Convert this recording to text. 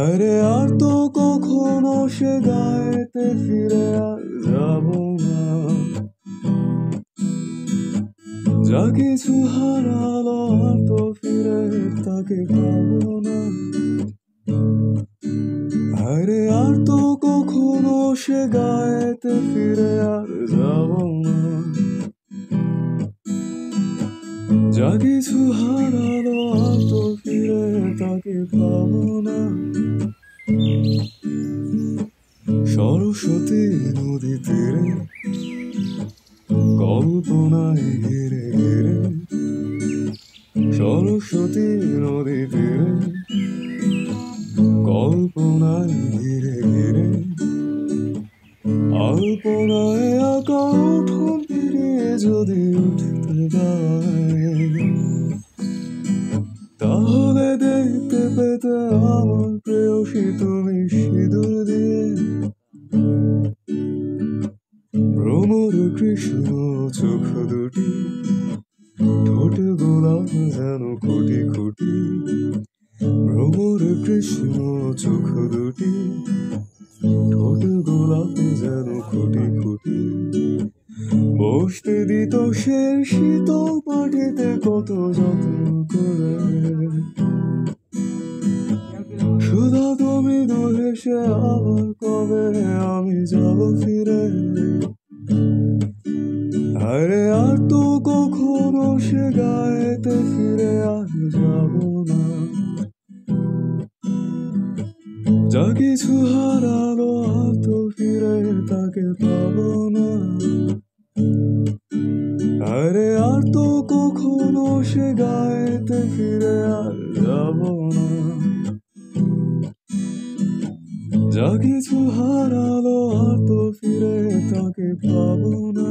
আরে আর তো কখনো সে গায়েতে ফিরে আর যাব না। যা কিছু হারালো আর তো ফিরে তাকে পাবো না। আরে আর তো কখনো সে গায়েতে ফিরে আর যাব না। যা কিছু হারালো আর তো ফিরে তাকে পাবো না। সরস্বতী নদী তীরে কল্পনায় ঘিরে ঘিরে, সরস্বতী নদী তীরে কল্পনায় ঘিরে ঘিরে, আল্পনায় আঁকা উঠোন পেরিয়ে যদি উঠতে যায়, তাহলে দেখতে পেতে আমার প্রেয়সী তুমি সিঁদুর দিয়ে। ভ্রমর কৃষ্ণ চোখ দুটি, ঠোঁট গোলাপ যেন খুঁটি খুঁটি। ভ্রমর কৃষ্ণ চোখ দুটি, ঠোঁট গোলাপ যেন খুঁটি খুঁটি। বসতে দিত সে শীতল মাটিতে কত যত্ন করে। সুধা তুমি দুহেসে আবার কবে আমি যাব ফিরে। আরে আর তো কখনো সে গায়েতে ফিরে আর যাব না। যা কিছু হারালো আর তো ফিরে তাকে পাবো না। আরে আর তো কখনো সে গায়েতে ফিরে আর যাব না। যা কিছু হারালো আর তো ফিরে তাকে পাবো না।